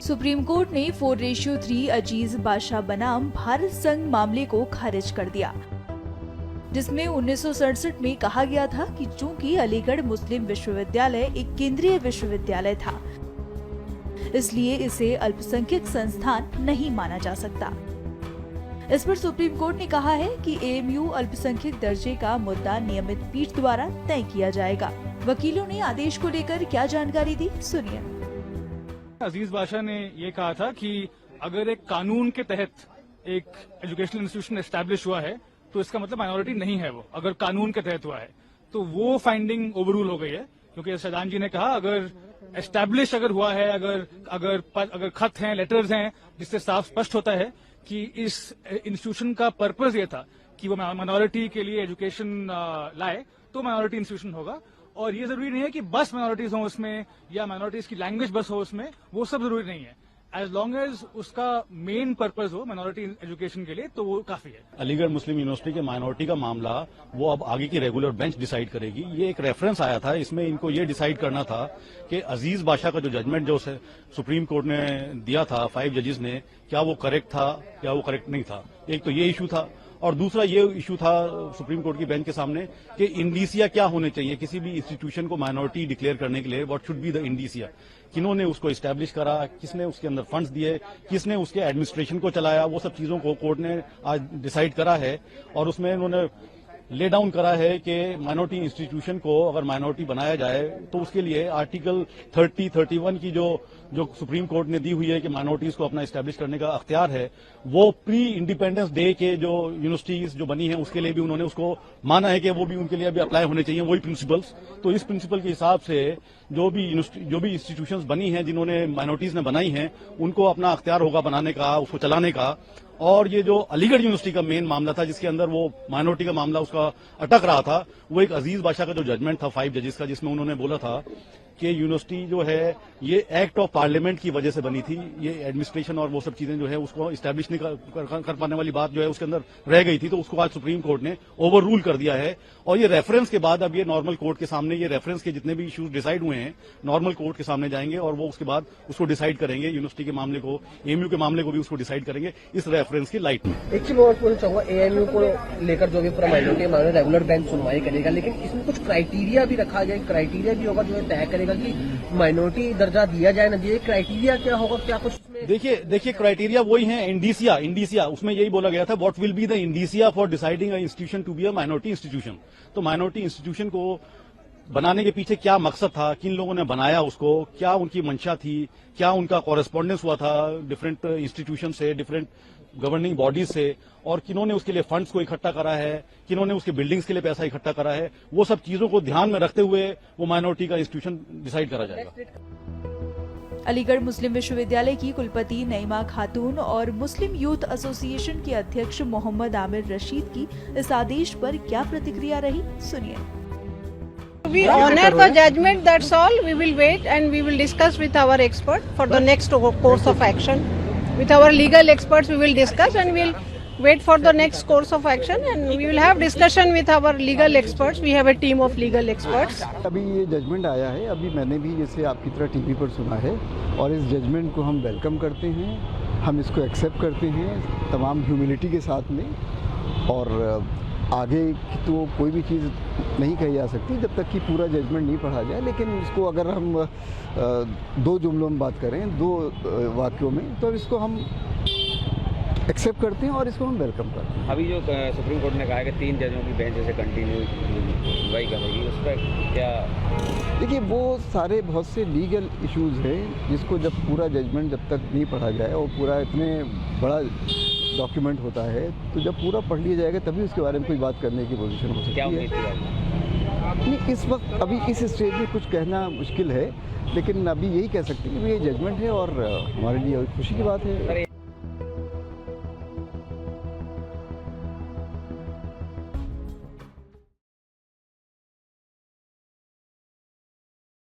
Supreme court ने 4:3 अजीज बादशाह बनाम भारत संघ मामले को खारिज कर दिया, जिसमें 1967 में कहा गया था कि चूंकि अलीगढ़ मुस्लिम विश्वविद्यालय एक केंद्रीय विश्वविद्यालय था, इसलिए इसे अल्पसंख्यक संस्थान नहीं माना जा सकता। इस पर सुप्रीम कोर्ट ने कहा है कि एएमयू अल्पसंख्यक दर्जे का मुद्दा नियमित पीठ द्वारा तय किया जाएगा। वकीलों ने आदेश को लेकर क्या जानकारी दी, सुनिए। अजीज बादशाह ने ये कहा था कि अगर एक कानून के तहत एक एजुकेशनल इंस्टीट्यूशन एस्टैब्लिश हुआ है तो इसका मतलब माइनॉरिटी नहीं है वो, अगर कानून के तहत हुआ है तो वो फाइंडिंग ओवररूल हो गई है, क्योंकि शहजान जी ने कहा अगर एस्टैब्लिश अगर हुआ है, अगर खत हैं, लेटर्स हैं, जिससे साफ स्पष्ट होता है कि इस इंस्टीट्यूशन का पर्पस ये था कि वो माइनॉरिटी के लिए एजुकेशन लाए, तो माइनॉरिटी इंस्टीट्यूशन होगा। और ये जरूरी नहीं है कि बस माइनॉरिटीज हो उसमें या माइनॉरिटीज की लैंग्वेज बस हो उसमें, वो सब जरूरी नहीं है। एज लॉन्ग एज उसका मेन पर्पस हो माइनॉरिटी एजुकेशन के लिए, तो वो काफी है। अलीगढ़ मुस्लिम यूनिवर्सिटी के माइनॉरिटी का मामला वो अब आगे की रेगुलर बेंच डिसाइड करेगी। ये एक रेफरेंस आया था, इसमें इनको ये डिसाइड करना था कि अजीज बादशाह का जो जजमेंट जो सुप्रीम कोर्ट ने दिया था 5 जजेस ने, क्या वो करेक्ट था या वो करेक्ट नहीं था। एक तो ये इशू था, और दूसरा ये इशू था सुप्रीम कोर्ट की बेंच के सामने कि इंडीसिया क्या होने चाहिए किसी भी इंस्टीट्यूशन को माइनॉरिटी डिक्लेयर करने के लिए। व्हाट शुड बी द इंडीसिया, किन्होंने उसको इस्टेब्लिश करा, किसने उसके अंदर फंड्स दिए, किसने उसके एडमिनिस्ट्रेशन को चलाया, वो सब चीजों को कोर्ट ने आज डिसाइड करा है। और उसमें उन्होंने ले डाउन करा है कि माइनॉरिटी इंस्टीट्यूशन को अगर माइनॉरिटी बनाया जाए तो उसके लिए आर्टिकल 30-31 की जो सुप्रीम कोर्ट ने दी हुई है कि माइनॉरिटीज को अपना एस्टैब्लिश करने का अख्तियार है, वो प्री इंडिपेंडेंस डे के जो यूनिवर्सिटीज जो बनी है उसके लिए भी उन्होंने उसको माना है कि वो भी उनके लिए अभी अप्लाई होने चाहिए वही प्रिंसिपल्स। तो इस प्रिंसिपल के हिसाब से जो भी इंस्टीट्यूशंस बनी हैं जिन्होंने माइनॉरिटीज ने बनाई हैं, उनको अपना अख्तियार होगा बनाने का, उसको चलाने का। और ये जो अलीगढ़ यूनिवर्सिटी का मेन मामला था जिसके अंदर वो माइनॉरिटी का मामला उसका अटक रहा था, वो एक अजीज बादशाह का जो जजमेंट था 5 जजेस का, जिसमें उन्होंने बोला था कि यूनिवर्सिटी जो है ये एक्ट ऑफ पार्लियामेंट की वजह से बनी थी, ये एडमिनिस्ट्रेशन और वो सब चीजें जो है उसको इस्टेब्लिश नहीं कर पाने वाली बात जो है उसके अंदर रह गई थी, तो उसको आज सुप्रीम कोर्ट ने ओवर रूल कर दिया है। और ये रेफरेंस के बाद अब ये नॉर्मल कोर्ट के सामने ये रेफरेंस के जितने भी इश्यूज डिसाइड हुए हैं नॉर्मल कोर्ट के सामने जाएंगे और वो उसके बाद उसको डिसाइड करेंगे। यूनिवर्सिटी के मामले को, एएमयू के मामले को भी उसको डिसाइड करेंगे इस रेफरेंस की लाइट में। एक चीज और बोलना चाहूंगा, एएमयू को लेकर जो भी पूरा माइनॉरिटी मामला रेगुलर बेंच सुनवाई करेगा, लेकिन इसमें कुछ क्राइटेरिया भी रखा गया, क्राइटेरिया भी होगा जो है तय करेगा कि माइनॉरिटी दर्जा दिया जाए ना दिए। क्राइटेरिया क्या होगा, क्या कुछ उसमें? देखिए क्राइटेरिया वही है, इंडीसिया उसमें यही बोला गया था, what will be the indicia for deciding a institution to be a minority institution. तो माइनॉरिटी इंस्टीट्यूशन को बनाने के पीछे क्या मकसद था, किन लोगों ने बनाया उसको, क्या उनकी मंशा थी, क्या उनका कॉरेस्पॉन्डेंस हुआ था डिफरेंट इंस्टीट्यूशन से, डिफरेंट गवर्निंग बॉडीज से, और किन्होंने उसके लिए फंड्स को इकट्ठा करा है, किन्होंने उसके बिल्डिंग्स के लिए पैसा इकट्ठा करा है, वो सब चीजों को ध्यान में रखते हुए वो माइनॉरिटी का इंस्टीट्यूशन डिसाइड करा जाएगा। अलीगढ़ मुस्लिम विश्वविद्यालय की कुलपति नईमा खातून और मुस्लिम यूथ एसोसिएशन के अध्यक्ष मोहम्मद आमिर रशीद की इस आदेश पर क्या प्रतिक्रिया रही, सुनिए। We honor the judgment, that's all. We will wait and we will discuss with our expert for the next course of action. With our legal experts we will discuss and we will wait for the next course of action and we will have discussion with our legal experts. We have a team of legal experts. अभी ये judgement आया है, अभी मैंने भी जैसे आपकी तरह टीवी पर सुना है और इस जजमेंट को हम वेलकम करते हैं, हम इसको एक्सेप्ट करते हैं तमाम ह्यूमिलिटी के साथ में। और आगे की तो कोई भी चीज़ नहीं कही जा सकती जब तक कि पूरा जजमेंट नहीं पढ़ा जाए, लेकिन इसको अगर हम 2 जुमलों में बात करें, 2 वाक्यों में, तो इसको हम एक्सेप्ट करते हैं और इसको हम वेलकम करते हैं। अभी जो सुप्रीम कोर्ट ने कहा है कि 3 जजों की बेंच जैसे कंटिन्यू सुनवाई करेगी, उस पर क्या? देखिए वो सारे बहुत से लीगल इश्यूज़ हैं जिसको जब पूरा जजमेंट जब तक नहीं पढ़ा जाए और पूरा इतने बड़ा डॉक्यूमेंट होता है तो जब पूरा पढ़ लिया जाएगा तभी उसके बारे में कोई बात करने की पोजीशन हो सकती है। नहीं, इस वक्त अभी इस स्टेज में कुछ कहना मुश्किल है, लेकिन अभी यही कह सकते हैं कि ये जजमेंट है और हमारे लिए खुशी की बात है।